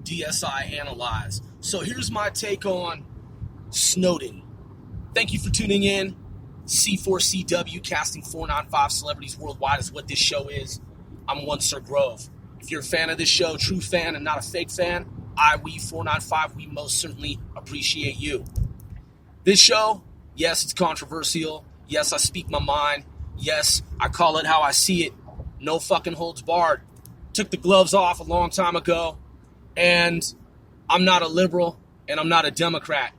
DSI Analyze. So here's my take on Snowden. Thank you for tuning in. C4CW, casting 495 celebrities worldwide is what this show is. I'm one Sir Grove. If you're a fan of this show, true fan and not a fake fan, we 495, we most certainly appreciate you. This show, yes, it's controversial. Yes, I speak my mind. Yes, I call it how I see it. No fucking holds barred. Took the gloves off a long time ago. And I'm not a liberal and I'm not a Democrat.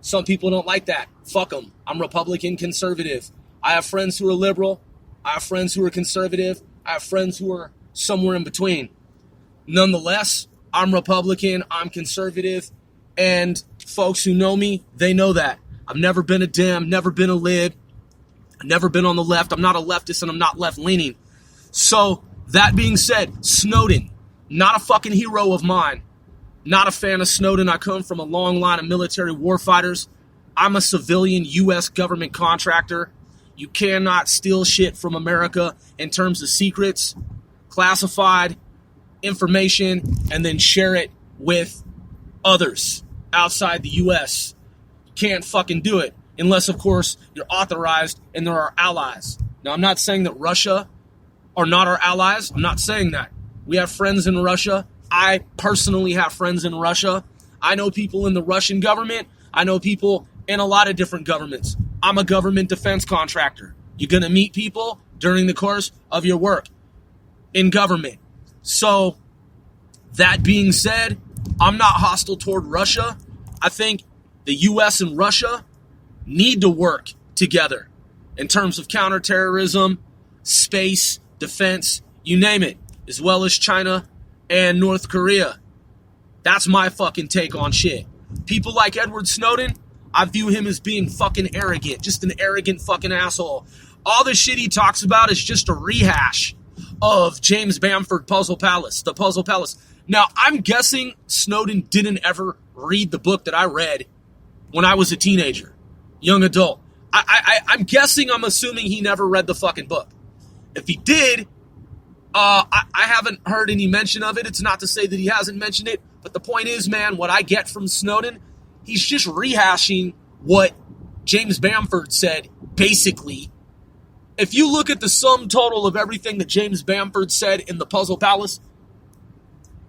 Some people don't like that. Fuck them. I'm Republican conservative. I have friends who are liberal. I have friends who are conservative. I have friends who are somewhere in between. Nonetheless, I'm Republican, I'm conservative, and folks who know me, they know that. I've never been a Dem, never been a lib, never been on the left. I'm not a leftist and I'm not left-leaning. So, that being said, Snowden, not a fucking hero of mine. Not a fan of Snowden. I come from a long line of military warfighters. I'm a civilian U.S. government contractor. You cannot steal shit from America in terms of secrets, classified information, and then share it with others outside the U.S. You can't fucking do it unless, of course, you're authorized and there are allies. Now, I'm not saying that Russia are not our allies. I'm not saying that. We have friends in Russia. I personally have friends in Russia. I know people in the Russian government. I know people in a lot of different governments. I'm a government defense contractor. You're going to meet people during the course of your work in government. So, that being said, I'm not hostile toward Russia. I think the U.S. and Russia need to work together in terms of counterterrorism, space, defense, you name it, as well as China and North Korea. That's my fucking take on shit. People like Edward Snowden, I view him as being fucking arrogant, just an arrogant fucking asshole. All the shit he talks about is just a rehash of James Bamford Puzzle Palace, the Puzzle Palace. Now, I'm guessing Snowden didn't ever read the book that I read when I was a teenager, young adult. I'm guessing, I'm assuming he never read the fucking book. If he did, I haven't heard any mention of it. It's not to say that he hasn't mentioned it, but the point is, man, what I get from Snowden, he's just rehashing what James Bamford said, basically. If you look at the sum total of everything that James Bamford said in the Puzzle Palace,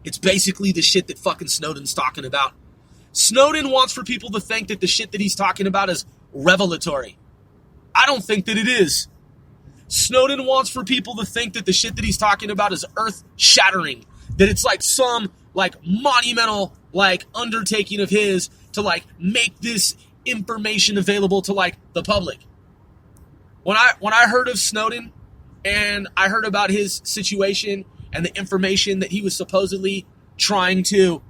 it's basically the shit that fucking Snowden's talking about. Snowden wants for people to think that the shit that he's talking about is revelatory. I don't think that it is. Snowden wants for people to think that the shit that he's talking about is earth-shattering. That it's like some monumental undertaking of his to make this information available to the public. When I heard of Snowden and I heard about his situation and the information that he was supposedly trying to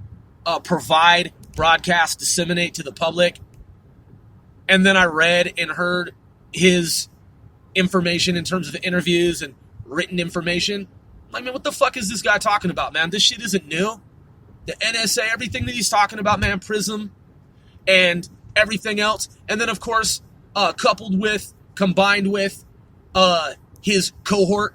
provide, broadcast, disseminate to the public, and then I read and heard his information in terms of interviews and written information, man, what the fuck is this guy talking about, man? This shit isn't new. The NSA, everything that he's talking about, man, PRISM and everything else, and then, of course, combined with his cohort,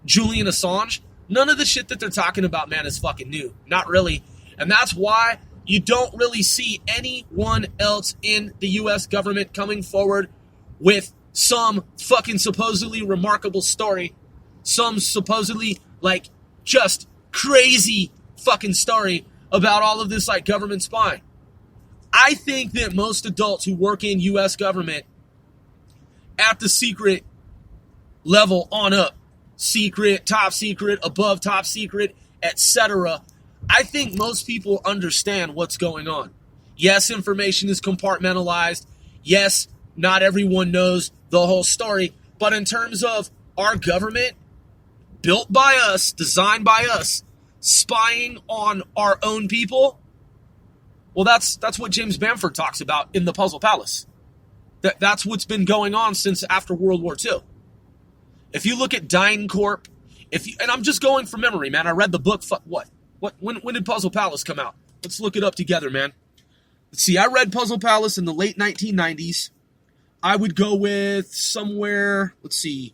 Julian Assange, none of the shit that they're talking about, man, is fucking new. Not really. And that's why you don't really see anyone else in the U.S. government coming forward with some fucking supposedly remarkable story, some supposedly, just crazy fucking story about all of this, government spying. I think that most adults who work in U.S. government at the secret level on up, secret, top secret, above top secret, etc., I think most people understand what's going on. Yes, information is compartmentalized. Yes, not everyone knows the whole story. But in terms of our government, built by us, designed by us, spying on our own people, well, that's what James Bamford talks about in the Puzzle Palace. That's what's been going on since after World War II. If you look at DynCorp, and I'm just going from memory, man. I read the book. When did Puzzle Palace come out? Let's look it up together, man. Let's see. I read Puzzle Palace in the late 1990s. I would go with somewhere. Let's see.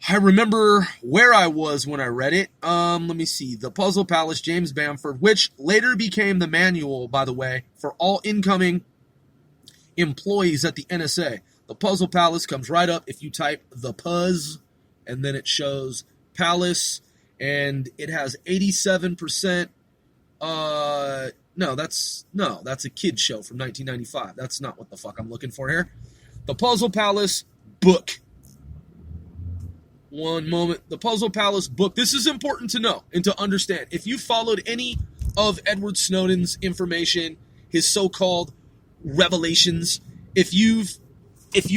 I remember where I was when I read it. Let me see. The Puzzle Palace, James Bamford, which later became the manual, by the way, for all incoming employees at the NSA. The Puzzle Palace comes right up if you type the Puzz, and then it shows Palace, and it has 87%. No, that's a kid's show from 1995. That's not what the fuck I'm looking for here. The Puzzle Palace book. One moment. The Puzzle Palace book. This is important to know and to understand. If you followed any of Edward Snowden's information, his so-called revelations, if you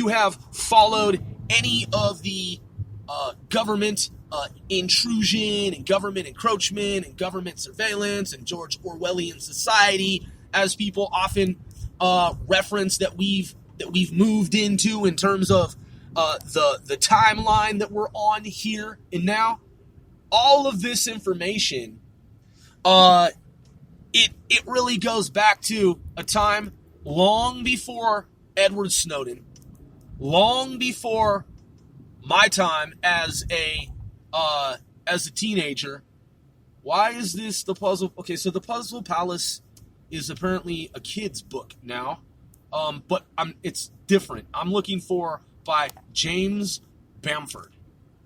have followed any of the government intrusion and government encroachment and government surveillance and George Orwellian society, as people often reference that we've moved into in terms of the timeline that we're on here and now, all of this information, it really goes back to a time long before Edward Snowden, long before my time as a teenager. Why is this the puzzle? Okay, so the Puzzle Palace is apparently a kid's book now, but it's different. I'm looking for by James Bamford.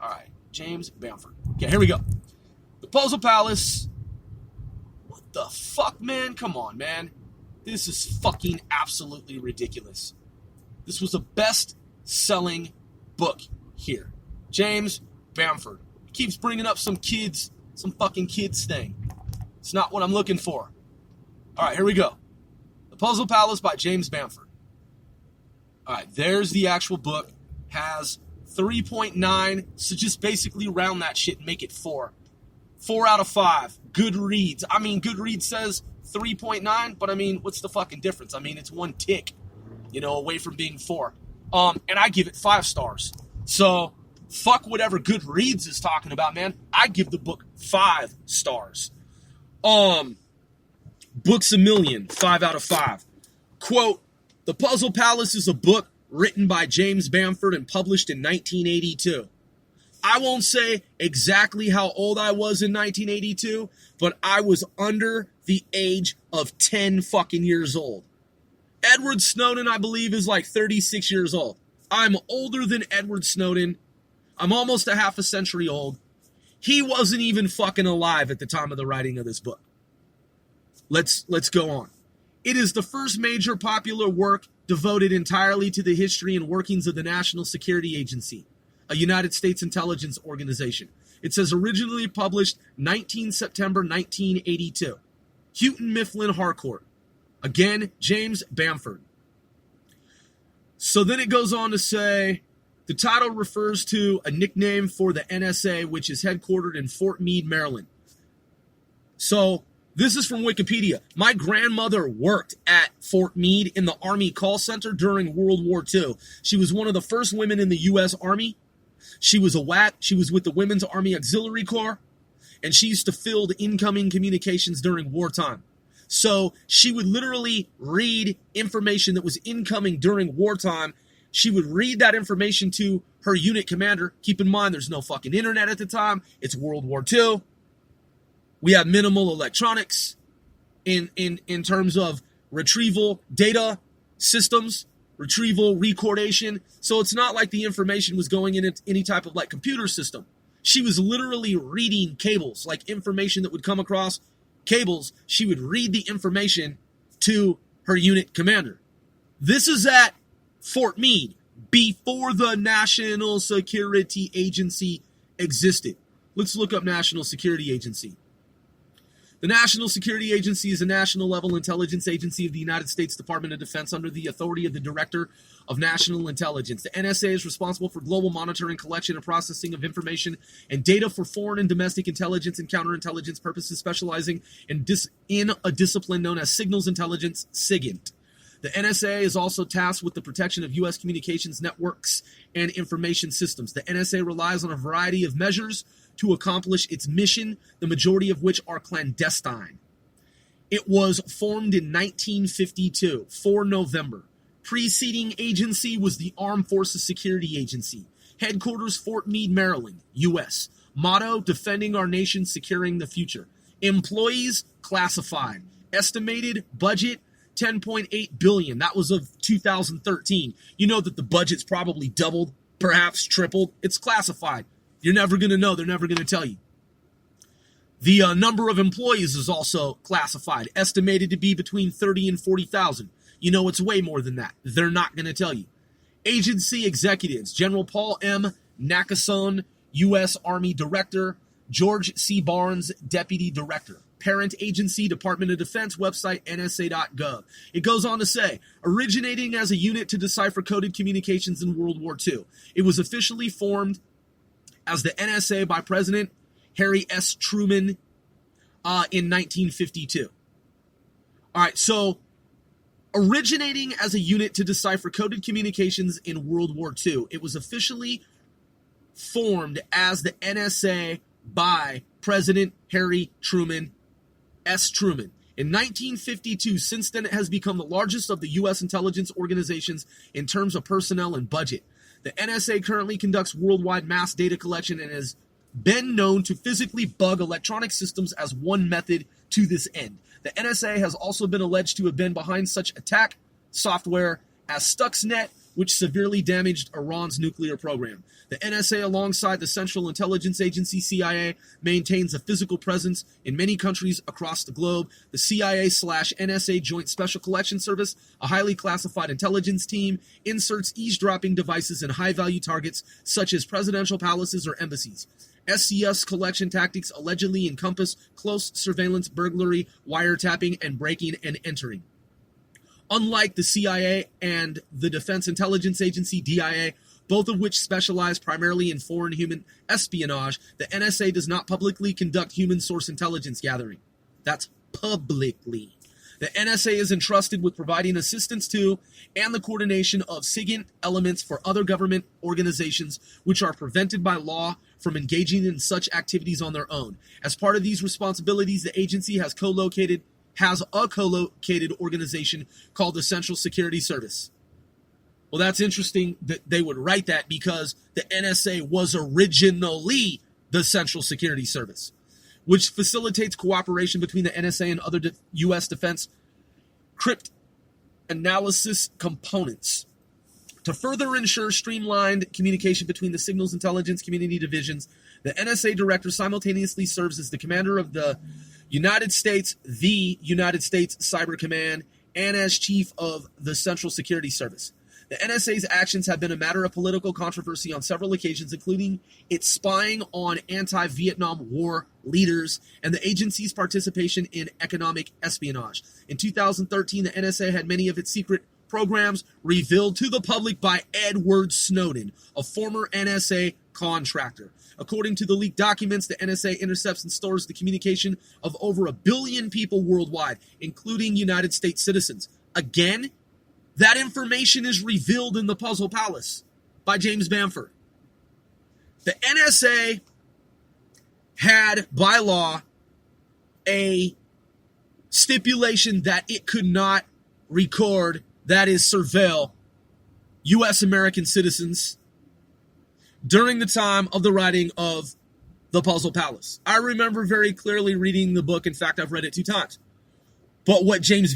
All right, James Bamford. Okay, here we go. The Puzzle Palace. What the fuck, man? Come on, man. This is fucking absolutely ridiculous. This was a best-selling book here. James Bamford. He keeps bringing up some fucking kids thing. It's not what I'm looking for. All right, here we go. The Puzzle Palace by James Bamford. All right, there's the actual book. Has 3.9, so just basically round that shit and make it 4. 4 out of 5. Goodreads. I mean, Goodreads says 3.9, but I mean, what's the fucking difference? I mean, it's one tick, away from being 4. And I give it 5 stars. So, fuck whatever Goodreads is talking about, man. I give the book 5 stars. Books a Million, 5 out of 5. Quote, The Puzzle Palace is a book written by James Bamford and published in 1982. I won't say exactly how old I was in 1982, but I was under the age of 10 fucking years old. Edward Snowden, I believe, is like 36 years old. I'm older than Edward Snowden. I'm almost a half a century old. He wasn't even fucking alive at the time of the writing of this book. Let's go on. It is the first major popular work devoted entirely to the history and workings of the National Security Agency, a United States intelligence organization. It says originally published 19 September 1982. Houghton Mifflin Harcourt. Again, James Bamford. So then it goes on to say, the title refers to a nickname for the NSA, which is headquartered in Fort Meade, Maryland. So this is from Wikipedia. My grandmother worked at Fort Meade in the Army call center during World War II. She was one of the first women in the U.S. Army. She was a WAC. She was with the Women's Army Auxiliary Corps, and she used to field incoming communications during wartime. So she would literally read information that was incoming during wartime. She would read that information to her unit commander. Keep in mind, there's no fucking internet at the time. It's World War II. We have minimal electronics in terms of retrieval data systems, retrieval, recordation. So it's not like the information was going in any type of like computer system. She was literally reading cables, like information that would come across cables. She would read the information to her unit commander. This is at Fort Meade before the National Security Agency existed. Let's look up National Security Agency. The National Security Agency is a national-level intelligence agency of the United States Department of Defense under the authority of the Director of National Intelligence. The NSA is responsible for global monitoring, collection, and processing of information and data for foreign and domestic intelligence and counterintelligence purposes, specializing in a discipline known as signals intelligence, SIGINT. The NSA is also tasked with the protection of U.S. communications networks and information systems. The NSA relies on a variety of measures to accomplish its mission, the majority of which are clandestine. It was formed in 1952, 4 November. Preceding agency was the Armed Forces Security Agency, Headquarters, Fort Meade, Maryland, U.S. Motto, defending our nation, securing the future. Employees, classified. Estimated budget, $10.8 billion. That was of 2013. You know that the budget's probably doubled, perhaps tripled. It's classified. You're never going to know. They're never going to tell you. The number of employees is also classified, estimated to be between 30 and 40,000. You know it's way more than that. They're not going to tell you. Agency executives, General Paul M. Nakasone, U.S. Army Director, George C. Barnes, Deputy Director. Parent agency, Department of Defense, website nsa.gov. It goes on to say, originating as a unit to decipher coded communications in World War II. It was officially formed as the NSA by President Harry S. Truman in 1952. All right, so originating as a unit to decipher coded communications in World War II, it was officially formed as the NSA by President Harry Truman, S. Truman. In 1952, since then it has become the largest of the U.S. intelligence organizations in terms of personnel and budget. The NSA currently conducts worldwide mass data collection and has been known to physically bug electronic systems as one method to this end. The NSA has also been alleged to have been behind such attack software as Stuxnet, which severely damaged Iran's nuclear program. The NSA, alongside the Central Intelligence Agency, CIA, maintains a physical presence in many countries across the globe. The CIA/NSA Joint Special Collection Service, a highly classified intelligence team, inserts eavesdropping devices in high-value targets such as presidential palaces or embassies. SCS collection tactics allegedly encompass close surveillance, burglary, wiretapping, and breaking and entering. Unlike the CIA and the Defense Intelligence Agency, DIA, both of which specialize primarily in foreign human espionage, the NSA does not publicly conduct human source intelligence gathering. That's publicly. The NSA is entrusted with providing assistance to and the coordination of SIGINT elements for other government organizations which are prevented by law from engaging in such activities on their own. As part of these responsibilities, the agency has a co-located organization called the Central Security Service. Well, that's interesting that they would write that because the NSA was originally the Central Security Service, which facilitates cooperation between the NSA and other U.S. defense cryptanalysis components. To further ensure streamlined communication between the signals intelligence community divisions, the NSA director simultaneously serves as the commander of the United States Cyber Command and as chief of the Central Security Service. The NSA's actions have been a matter of political controversy on several occasions, including its spying on anti-Vietnam War leaders and the agency's participation in economic espionage. In 2013, the NSA had many of its secret programs revealed to the public by Edward Snowden, a former NSA contractor. According to the leaked documents, the NSA intercepts and stores the communication of over 1 billion people worldwide, including United States citizens. Again, that information is revealed in The Puzzle Palace by James Bamford. The NSA had, by law, a stipulation that it could not record, that is, surveil, U.S. American citizens during the time of the writing of The Puzzle Palace. I remember very clearly reading the book. In fact, I've read it 2 times. But what James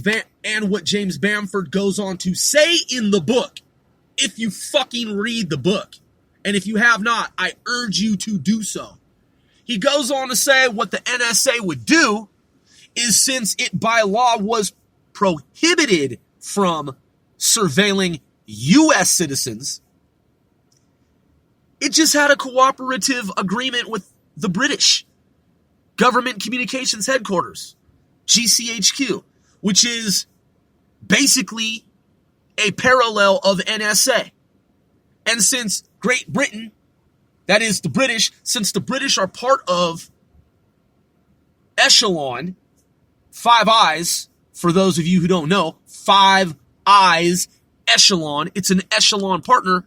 Bamford goes on to say in the book, if you fucking read the book, and if you have not, I urge you to do so. He goes on to say what the NSA would do is, since it by law was prohibited from surveilling U.S. citizens, it just had a cooperative agreement with the British Government Communications Headquarters, GCHQ, which is basically a parallel of NSA. And since Great Britain, that is the British, since the British are part of Echelon, Five Eyes, for those of you who don't know, Five Eyes, Echelon, it's an Echelon partner.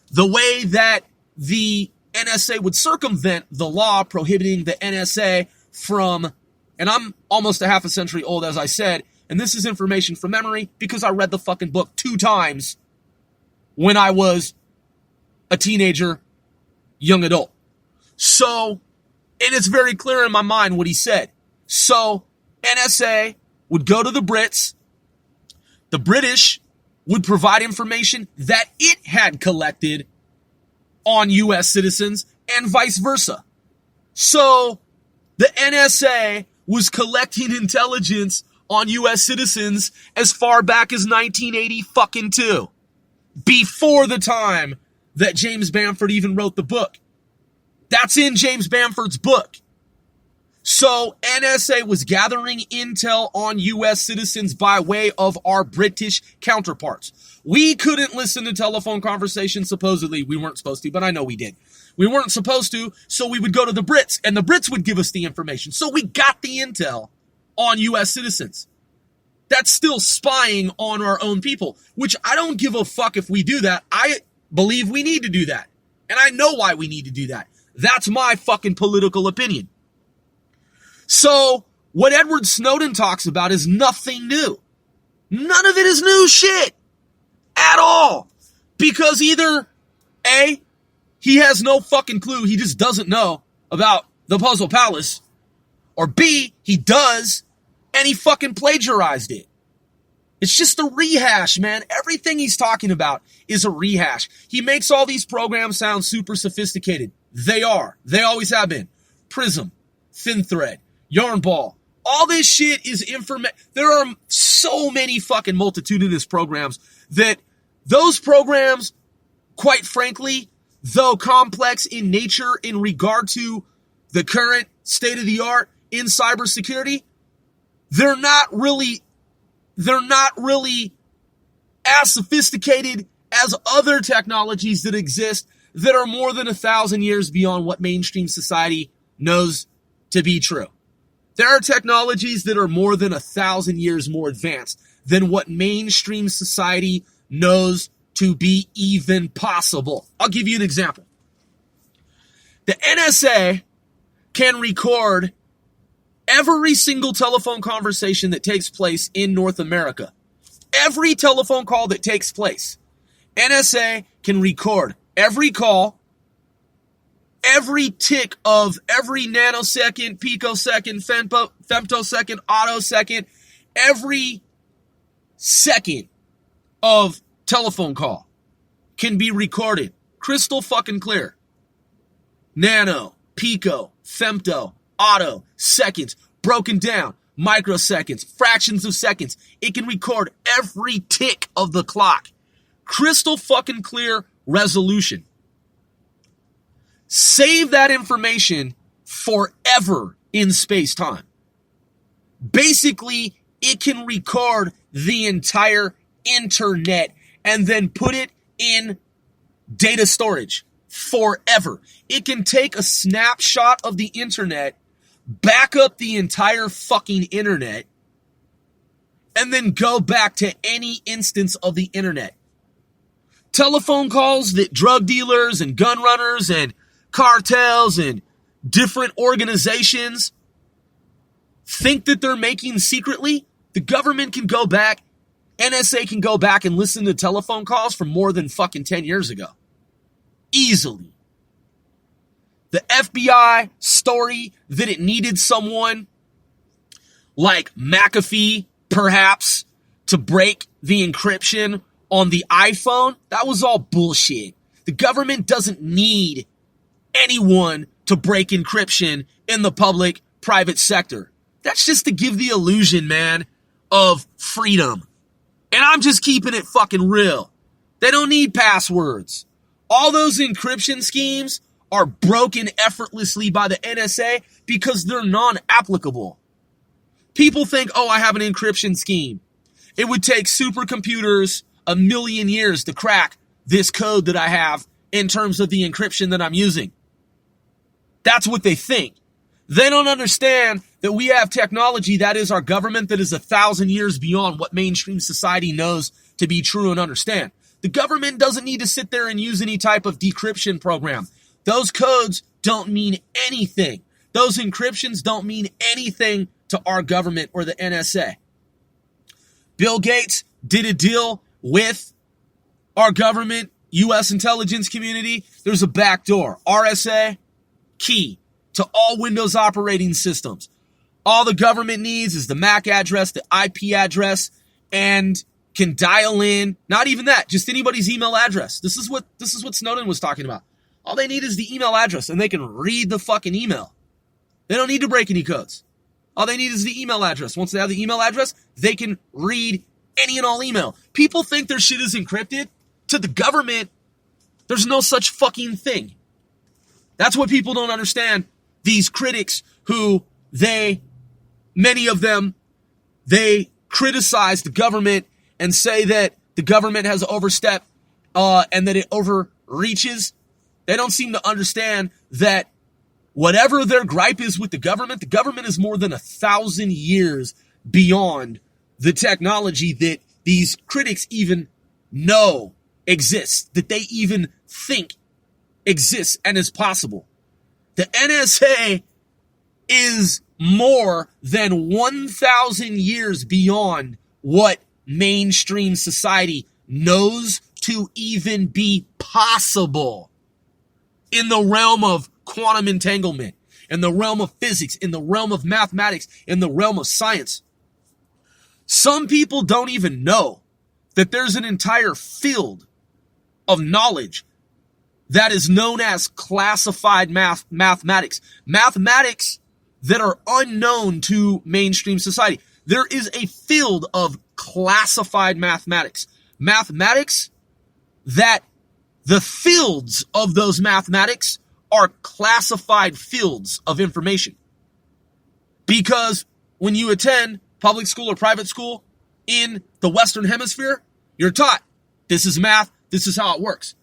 The way that the NSA would circumvent the law prohibiting the NSA from, and I'm almost a half a century old, as I said, and this is information from memory because I read the fucking book 2 times when I was a teenager, young adult. So, and it's very clear in my mind what he said. So, NSA would go to the Brits. The British would provide information that it had collected on U.S. citizens and vice versa. So, the NSA was collecting intelligence on U.S. citizens as far back as 1982, before the time that James Bamford even wrote the book. That's in James Bamford's book. So NSA was gathering intel on U.S. citizens by way of our British counterparts. We couldn't listen to telephone conversations, supposedly. We weren't supposed to, but I know we did. We weren't supposed to, so we would go to the Brits, and the Brits would give us the information. So we got the intel on U.S. citizens. That's still spying on our own people, which I don't give a fuck if we do that. I believe we need to do that. And I know why we need to do that. That's my fucking political opinion. So, what Edward Snowden talks about is nothing new. None of it is new shit. At all. Because either, A, he has no fucking clue, he just doesn't know about the Puzzle Palace, or B, he does, and he fucking plagiarized it. It's just a rehash, man. Everything he's talking about is a rehash. He makes all these programs sound super sophisticated. They are. They always have been. Prism, Thin Thread, Yarnball. All this shit is information. There are so many fucking multitudinous programs that those programs, quite frankly, though complex in nature in regard to the current state of the art in cybersecurity, they're not really as sophisticated as other technologies that exist that are more than 1,000 years beyond what mainstream society knows to be true. There are technologies that are more than 1,000 years more advanced than what mainstream society knows to be even possible. I'll give you an example. The NSA can record every single telephone conversation that takes place in North America. Every telephone call that takes place. NSA can record every call, every tick of every nanosecond, picosecond, femtosecond, attosecond, every second of telephone call can be recorded. Crystal fucking clear. Nano, pico, femto, auto, seconds, broken down, microseconds, fractions of seconds. It can record every tick of the clock. Crystal fucking clear resolution. Save that information forever in space-time. Basically, it can record the entire internet and then put it in data storage forever. It can take a snapshot of the internet, back up the entire fucking internet, and then go back to any instance of the internet. Telephone calls that drug dealers and gun runners and cartels and different organizations think that they're making secretly, the government can go back, NSA can go back and listen to telephone calls from more than fucking 10 years ago. Easily. The FBI story that it needed someone like McAfee, perhaps, to break the encryption on the iPhone, that was all bullshit. The government doesn't need anyone to break encryption in the public-private sector. That's just to give the illusion, man, of freedom. And I'm just keeping it fucking real. They don't need passwords. All those encryption schemes are broken effortlessly by the NSA because they're non-applicable. People think, oh, I have an encryption scheme. It would take supercomputers 1 million years to crack this code that I have in terms of the encryption that I'm using. That's what they think. They don't understand that we have technology, that is our government, that is 1,000 years beyond what mainstream society knows to be true and understand. The government doesn't need to sit there and use any type of decryption program. Those codes don't mean anything. Those encryptions don't mean anything to our government or the NSA. Bill Gates did a deal with our government U.S. intelligence community, there's a backdoor. RSA, key to all Windows operating systems. All the government needs is the MAC address, the IP address, and can dial in. Not even that, just anybody's email address. This is what Snowden was talking about. All they need is the email address, and they can read the fucking email. They don't need to break any codes. All they need is the email address. Once they have the email address, they can read any and all email. People think their shit is encrypted. To the government, there's no such fucking thing. That's what people don't understand. These critics who many of them, they criticize the government and say that the government has overstepped and that it overreaches. They don't seem to understand that whatever their gripe is with the government is more than 1,000 years beyond the technology that these critics even know exists, that they even think exists and is possible. The NSA is more than 1,000 years beyond what mainstream society knows to even be possible in the realm of quantum entanglement, in the realm of physics, in the realm of mathematics, in the realm of science. Some people don't even know that there's an entire field of knowledge that is known as classified mathematics. Mathematics that are unknown to mainstream society. There is a field of classified mathematics. Mathematics that the fields of those mathematics are classified fields of information. Because when you attend public school or private school in the Western Hemisphere, you're taught this is math, this is how it works.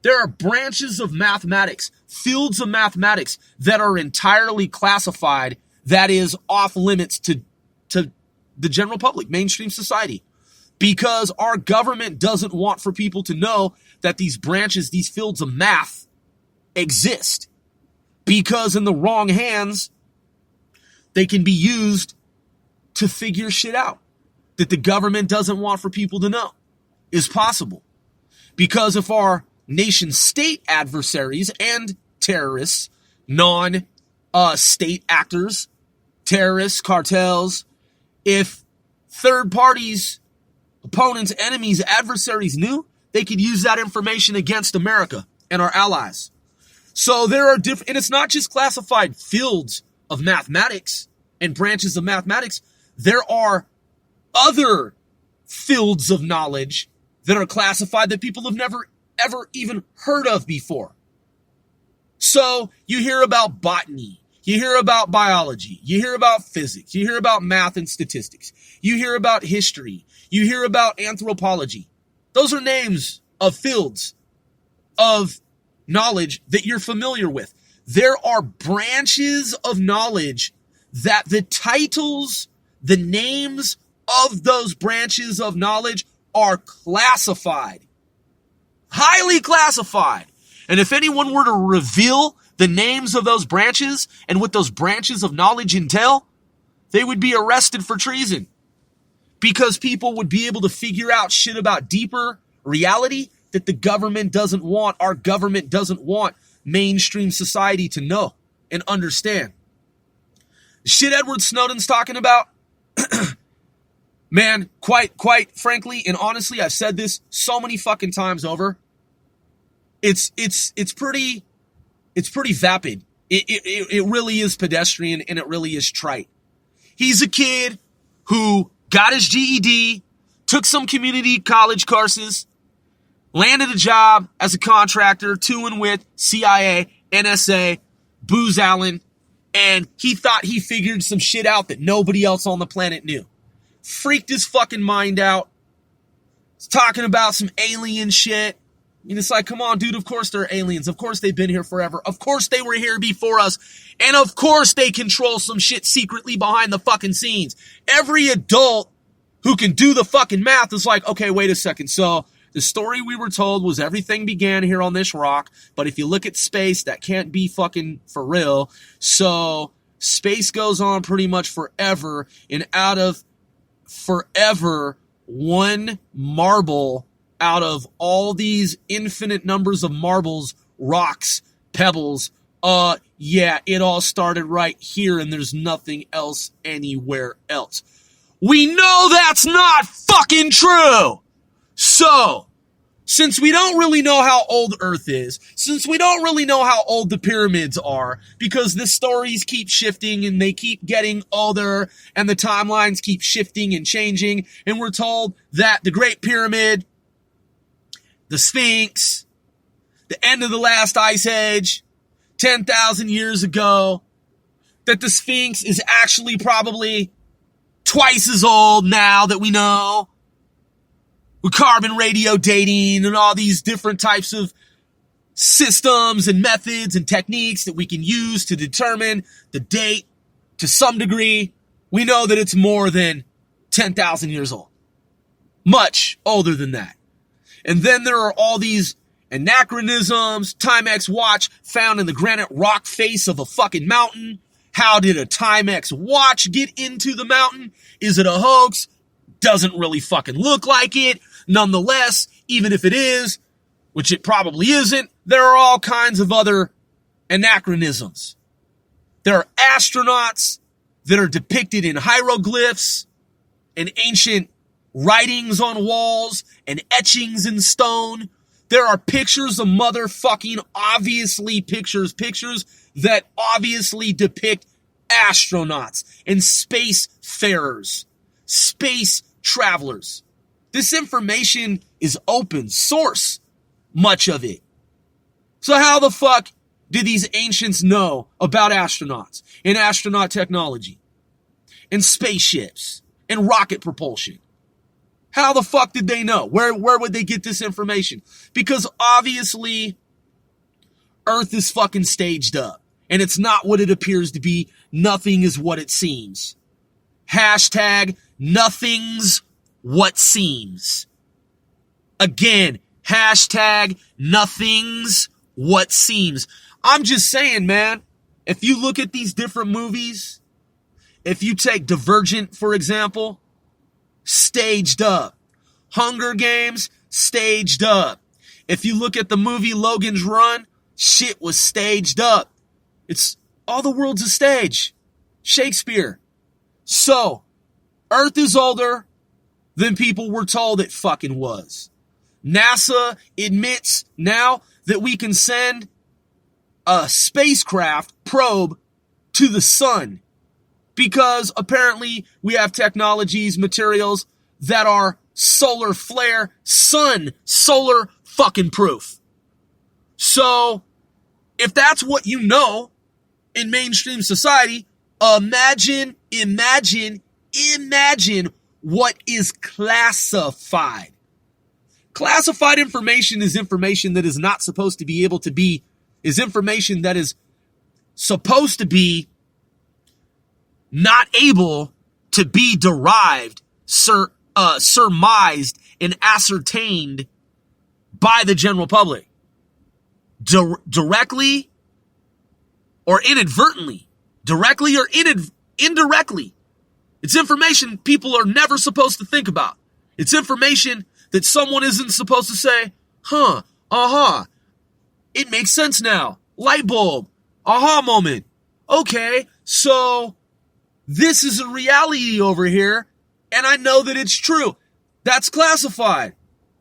There are branches of mathematics, fields of mathematics that are entirely classified, that is off limits to the general public, mainstream society. Because our government doesn't want for people to know that these branches, these fields of math exist. Because in the wrong hands, they can be used to figure shit out that the government doesn't want for people to know is possible. Because if our nation state adversaries and terrorists, non-state actors, terrorists, cartels, if third parties, opponents, enemies, adversaries knew, they could use that information against America and our allies. So there are different, and it's not just classified fields of mathematics and branches of mathematics. There are other fields of knowledge that are classified that people have never ever even heard of before. So you hear about botany, you hear about biology, you hear about physics, you hear about math and statistics, you hear about history, you hear about anthropology. Those are names of fields of knowledge that you're familiar with. There are branches of knowledge that the titles, the names of those branches of knowledge are classified. Highly classified. And if anyone were to reveal the names of those branches and what those branches of knowledge entail, they would be arrested for treason. Because people would be able to figure out shit about deeper reality that the government doesn't want, our government doesn't want mainstream society to know and understand. The shit Edward Snowden's talking about, man, quite frankly and honestly, I've said this so many fucking times over. It's pretty vapid. It really is pedestrian and it really is trite. He's a kid who got his GED, took some community college courses, landed a job as a contractor to and with CIA, NSA, Booz Allen, and he thought he figured some shit out that nobody else on the planet knew. Freaked his fucking mind out. He's talking about some alien shit. And it's like, come on, dude, of course they're aliens. Of course they've been here forever. Of course they were here before us. And of course they control some shit secretly behind the fucking scenes. Every adult who can do the fucking math is like, okay, wait a second. So the story we were told was everything began here on this rock. But if you look at space, that can't be fucking for real. So space goes on pretty much forever. And out of forever, one marble out of all these infinite numbers of marbles, rocks, pebbles. Yeah, it all started right here and there's nothing else anywhere else. We know that's not fucking true. So, since we don't really know how old Earth is, since we don't really know how old the pyramids are, because the stories keep shifting and they keep getting older and the timelines keep shifting and changing, and we're told that the Great Pyramid, the Sphinx, the end of the last ice age, 10,000 years ago, that the Sphinx is actually probably twice as old now that we know, with carbon radio dating and all these different types of systems and methods and techniques that we can use to determine the date to some degree. We know that it's more than 10,000 years old. Much older than that. And then there are all these anachronisms, Timex watch found in the granite rock face of a fucking mountain. How did a Timex watch get into the mountain? Is it a hoax? Doesn't really fucking look like it. Nonetheless, even if it is, which it probably isn't, there are all kinds of other anachronisms. There are astronauts that are depicted in hieroglyphs and ancient writings on walls and etchings in stone. There are pictures of motherfucking obviously pictures that obviously depict astronauts and spacefarers, space travelers. This information is open source, much of it. So how the fuck did these ancients know about astronauts and astronaut technology and spaceships and rocket propulsion? How the fuck did they know? Where would they get this information? Because obviously, Earth is fucking staged up. And it's not what it appears to be. Nothing is what it seems. Hashtag nothing's what seems. Again, hashtag nothing's what seems. I'm just saying, man, if you look at these different movies, if you take Divergent, for example, staged up. Hunger Games, staged up. If you look at the movie Logan's Run, shit was staged up. It's all the world's a stage. Shakespeare. So, Earth is older than people were told it fucking was. NASA admits now that we can send a spacecraft probe to the sun because apparently we have technologies, materials that are solar flare, solar fucking proof. So, if that's what you know in mainstream society, imagine what is classified. Classified information is information that is not supposed to be able to be, is information that is supposed to be not able to be derived, surmised, and ascertained by the general public. Directly or inadvertently. Directly or indirectly. It's information people are never supposed to think about. It's information that someone isn't supposed to say, it makes sense now. Light bulb. Aha moment. Okay, so this is a reality over here, and I know that it's true. That's classified.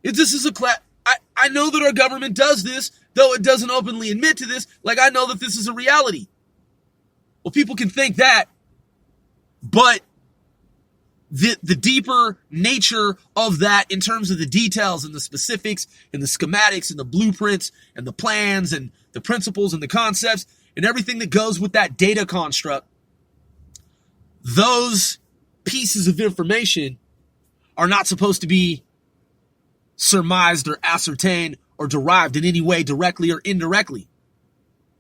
I know that our government does this, though it doesn't openly admit to this. Like, I know that this is a reality. Well, people can think that, but the deeper nature of that in terms of the details and the specifics and the schematics and the blueprints and the plans and the principles and the concepts and everything that goes with that data construct, those pieces of information are not supposed to be surmised or ascertained or derived in any way directly or indirectly.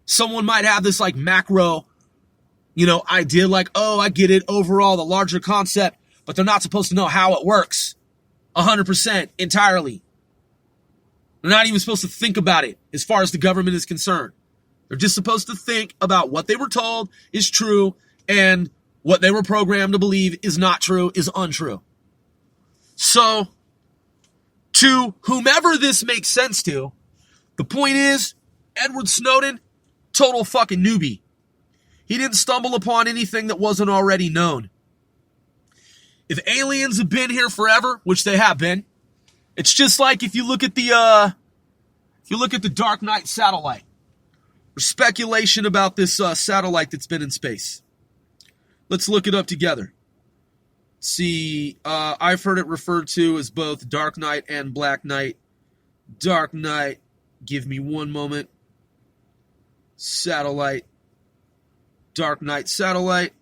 Someone might have this like macro, idea like, oh, I get it, overall, the larger concept, but they're not supposed to know how it works 100% entirely. They're not even supposed to think about it as far as the government is concerned. They're just supposed to think about what they were told is true and what they were programmed to believe is not true, is untrue. So, To whomever this makes sense to, the point is, Edward Snowden, total fucking newbie. He didn't stumble upon anything that wasn't already known. If aliens have been here forever, which they have been, it's just like if you look at the Dark Knight satellite. There's speculation about this satellite that's been in space. Let's look it up together. See, I've heard it referred to as both Dark Knight and Black Knight. Dark Knight, give me one moment. Satellite. Dark Knight satellite.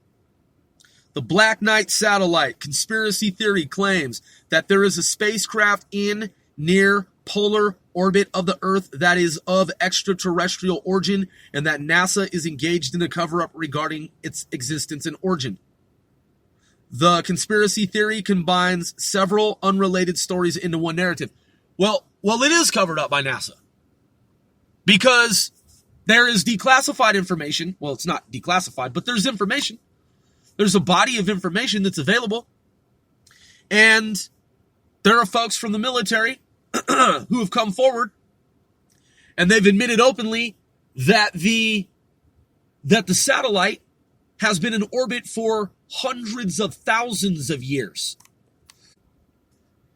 The Black Knight satellite conspiracy theory claims that there is a spacecraft in near polar orbit of the Earth that is of extraterrestrial origin and that NASA is engaged in a cover-up regarding its existence and origin. The conspiracy theory combines several unrelated stories into one narrative. Well, it is covered up by NASA. Because there is declassified information. Well, it's not declassified, but there's information. There's a body of information that's available. And there are folks from the military who have come forward and they've admitted openly that the satellite has been in orbit for hundreds of thousands of years.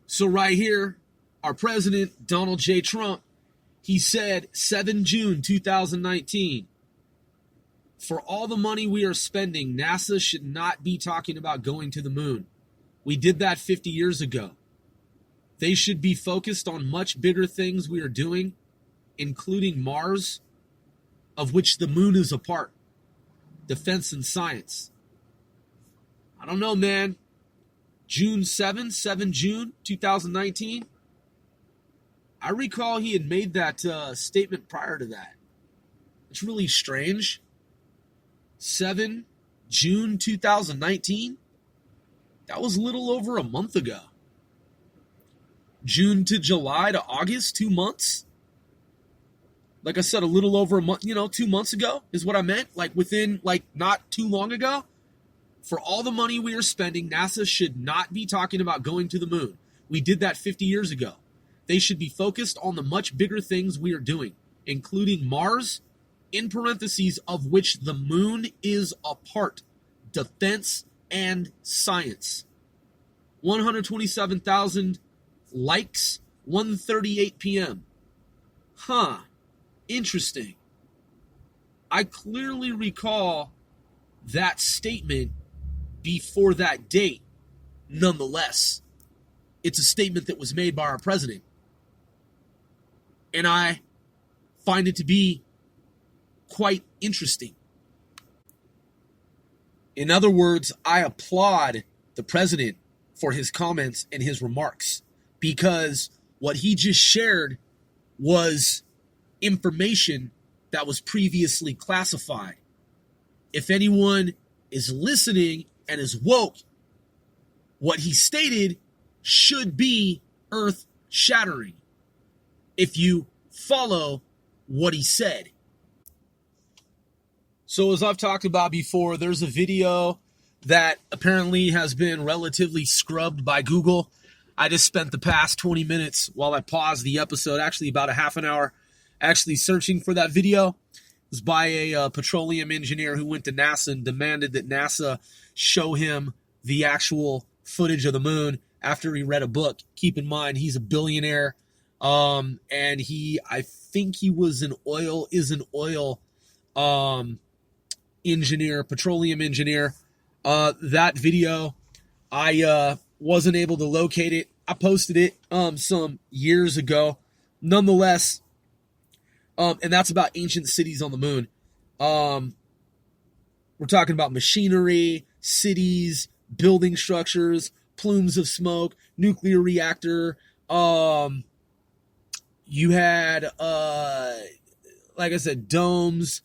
So right here, our president, Donald J. Trump, he said 7 June 2019, for all the money we are spending, NASA should not be talking about going to the moon. We did that 50 years ago. They should be focused on much bigger things we are doing, including Mars, of which the moon is a part. Defense and science. I don't know, man. June 7 June 2019. I recall he had made that statement prior to that. It's really strange. 7 June 2019. That was a little over a month ago. June to July to August, 2 months. Like I said, a little over a month, 2 months ago is what I meant. Within not too long ago. For all the money we are spending, NASA should not be talking about going to the moon. We did that 50 years ago. They should be focused on the much bigger things we are doing, including Mars, in parentheses, of which the moon is a part. Defense and science. 127,000 likes, 1:38 p.m. Huh. Interesting. I clearly recall that statement before that date. Nonetheless, it's a statement that was made by our president. And I find it to be quite interesting. In other words, I applaud the president for his comments and his remarks, because what he just shared was information that was previously classified. If anyone is listening and is woke, what he stated should be earth-shattering if you follow what he said. So as I've talked about before, there's a video that apparently has been relatively scrubbed by Google. I just spent the past 20 minutes while I paused the episode, actually about a half an hour, actually searching for that video. It was by a petroleum engineer who went to NASA and demanded that NASA show him the actual footage of the moon after he read a book. Keep in mind, he's a billionaire, and I think he was an oil engineer, petroleum engineer. That video, I wasn't able to locate it. I posted it some years ago. Nonetheless, and that's about ancient cities on the moon. We're talking about machinery, cities, building structures, plumes of smoke, nuclear reactor. You had, like I said, domes,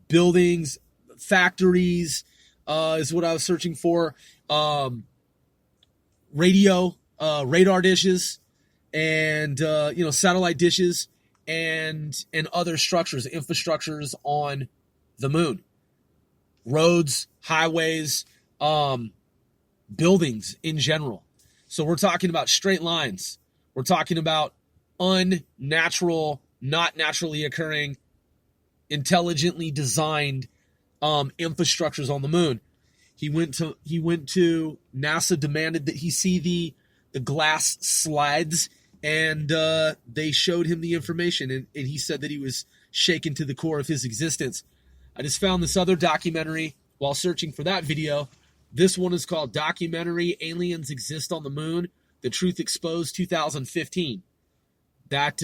buildings, factories, is what I was searching for. Radar dishes, and satellite dishes, and other structures, infrastructures on the moon. Roads, highways, buildings in general. So we're talking about straight lines. We're talking about unnatural, not naturally occurring, intelligently designed infrastructures on the moon. He went to NASA demanded that he see the glass slides, and they showed him the information, and he said that he was shaken to the core of his existence. I just found this other documentary while searching for that video. This one is called Documentary Aliens Exist on the Moon, The Truth Exposed 2015. That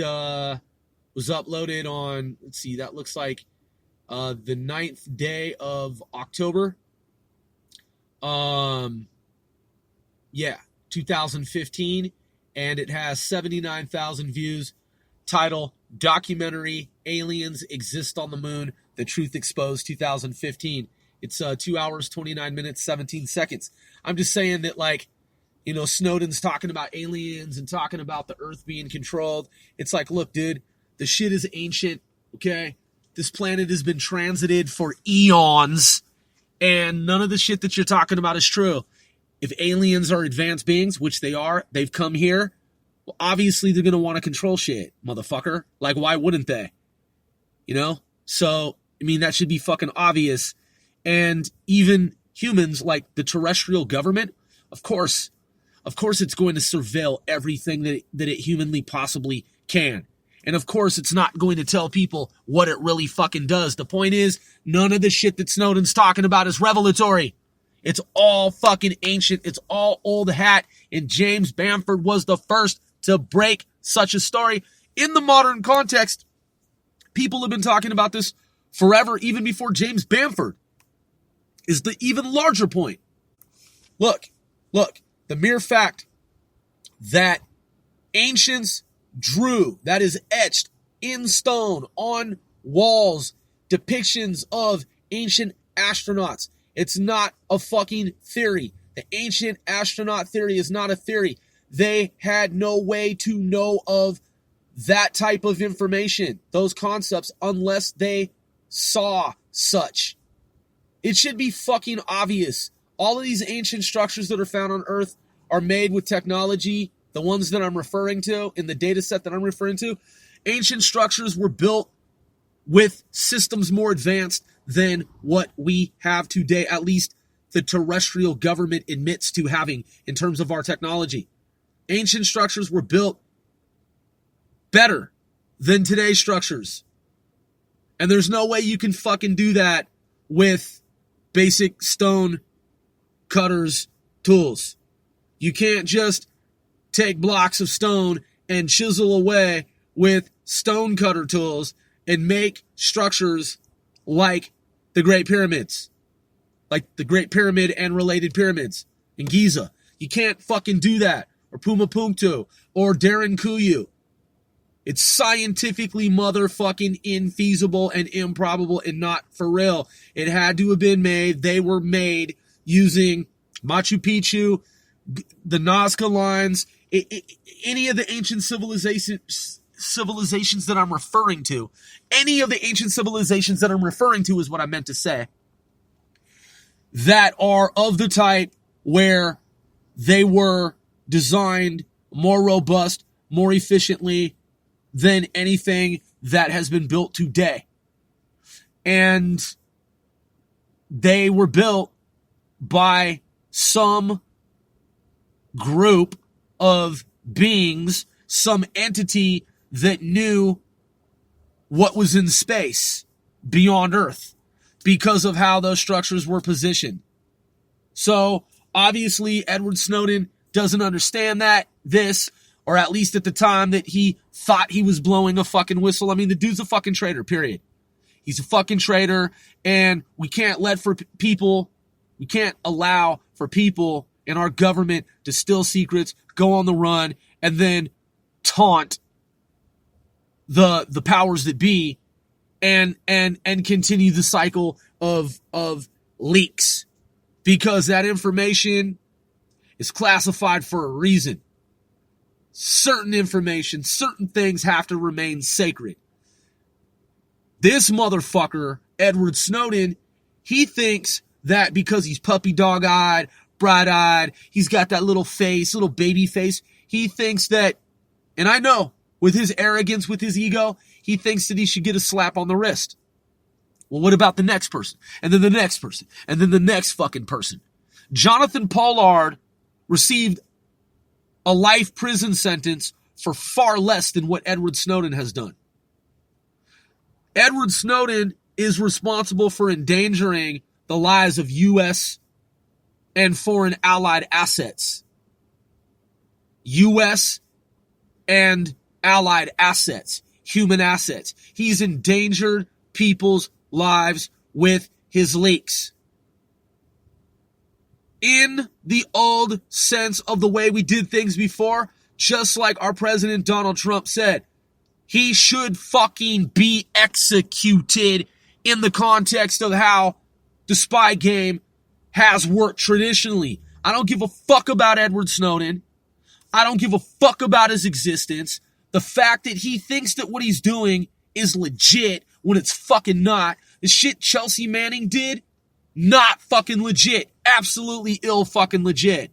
was uploaded on, let's see, that looks like the 9th day of October. 2015, and it has 79,000 views. Title, Documentary Aliens Exist on the Moon, The Truth Exposed 2015. It's 2 hours, 29 minutes, 17 seconds. I'm just saying that, like, you know, Snowden's talking about aliens and talking about the Earth being controlled. It's like, look, dude, the shit is ancient, okay? This planet has been transited for eons, and none of the shit that you're talking about is true. If aliens are advanced beings, which they are, they've come here, well, obviously they're going to want to control shit, motherfucker. Like, why wouldn't they? You know? So, I mean, that should be fucking obvious. And even humans, like the terrestrial government, of course it's going to surveil everything that it humanly possibly can. And of course, it's not going to tell people what it really fucking does. The point is, none of the shit that Snowden's talking about is revelatory. It's all fucking ancient. It's all old hat. And James Bamford was the first to break such a story. In the modern context, people have been talking about this forever, even before James Bamford, is the even larger point. Look, the mere fact that ancients drew, that is etched in stone on walls, depictions of ancient astronauts. It's not a fucking theory. The ancient astronaut theory is not a theory. They had no way to know of that type of information, those concepts, unless they saw such. It should be fucking obvious. All of these ancient structures that are found on Earth are made with technology. The ones that I'm referring to, in the data set that I'm referring to, ancient structures were built with systems more advanced than what we have today, at least the terrestrial government admits to having in terms of our technology. Ancient structures were built better than today's structures. And there's no way you can fucking do that with basic stone cutters tools. You can't just take blocks of stone and chisel away with stone cutter tools and make structures like the Great Pyramids. Like the Great Pyramid and related pyramids in Giza. You can't fucking do that. Or Pumapunku. Or Derinkuyu. It's scientifically motherfucking infeasible and improbable and not for real. It had to have been made. They were made using Machu Picchu, the Nazca lines, any of the ancient civilizations that I'm referring to. Any of the ancient civilizations that I'm referring to is what I meant to say. That are of the type where they were designed more robust, more efficiently than anything that has been built today. And they were built by some group of beings, some entity that knew what was in space beyond Earth because of how those structures were positioned. So obviously Edward Snowden doesn't understand this, or at least at the time that he thought he was blowing a fucking whistle. I mean, the dude's a fucking traitor, period. He's a fucking traitor, and we can't allow for people in our government to steal secrets, go on the run, and then taunt the powers that be and continue the cycle of leaks, because that information is classified for a reason. Certain information, certain things have to remain sacred. This motherfucker, Edward Snowden, he thinks that because he's puppy dog-eyed, bright-eyed, he's got that little face, little baby face, he thinks that And I know, with his arrogance, with his ego, he thinks that he should get a slap on the wrist. Well, what about the next person? And then the next person. And then the next fucking person. Jonathan Pollard received a life prison sentence for far less than what Edward Snowden has done. Edward Snowden is responsible for endangering the lives of U.S. and foreign allied assets. U.S. and allied assets, human assets. He's endangered people's lives with his leaks. In the old sense of the way we did things before, just like our President Donald Trump said, he should fucking be executed in the context of how the spy game has worked traditionally. I don't give a fuck about Edward Snowden. I don't give a fuck about his existence. The fact that he thinks that what he's doing is legit when it's fucking not. The shit Chelsea Manning did, not fucking legit. Absolutely ill fucking legit.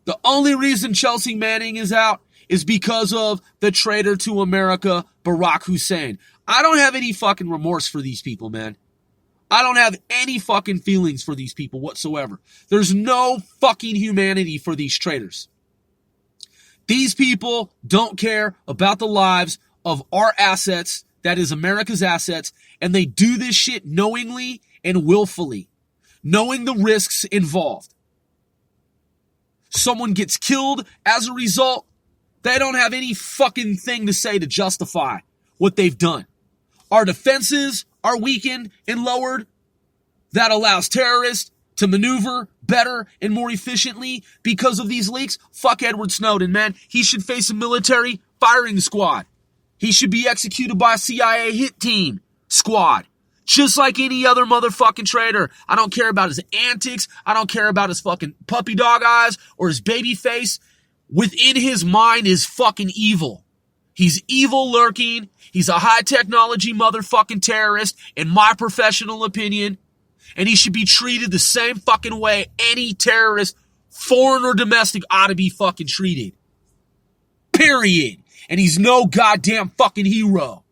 The only reason Chelsea Manning is out is because of the traitor to America, Barack Hussein. I don't have any fucking remorse for these people, man. I don't have any fucking feelings for these people whatsoever. There's no fucking humanity for these traitors. These people don't care about the lives of our assets, that is America's assets, and they do this shit knowingly and willfully, knowing the risks involved. Someone gets killed as a result, they don't have any fucking thing to say to justify what they've done. Our defenses are weakened and lowered. That allows terrorists to maneuver better and more efficiently because of these leaks. Fuck Edward Snowden, man. He should face a military firing squad. He should be executed by a CIA hit team squad. Just like any other motherfucking traitor. I don't care about his antics. I don't care about his fucking puppy dog eyes or his baby face. Within his mind is fucking evil. He's evil lurking. He's a high technology motherfucking terrorist, in my professional opinion. And he should be treated the same fucking way any terrorist, foreign or domestic, ought to be fucking treated. Period. And he's no goddamn fucking hero.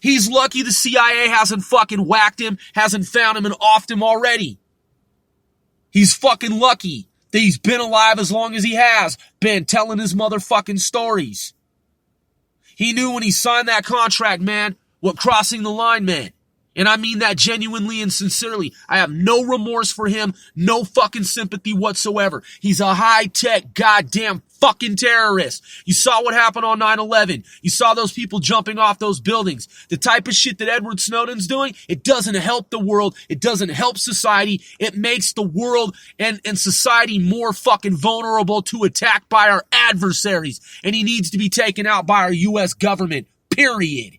He's lucky the CIA hasn't fucking whacked him, hasn't found him and offed him already. He's fucking lucky that he's been alive as long as he has been, telling his motherfucking stories. He knew when he signed that contract, man, what crossing the line meant. And I mean that genuinely and sincerely. I have no remorse for him, no fucking sympathy whatsoever. He's a high-tech goddamn fucking terrorist. You saw what happened on 9/11. You saw those people jumping off those buildings. The type of shit that Edward Snowden's doing, it doesn't help the world. It doesn't help society. It makes the world and society more fucking vulnerable to attack by our adversaries. And he needs to be taken out by our U.S. government. Period.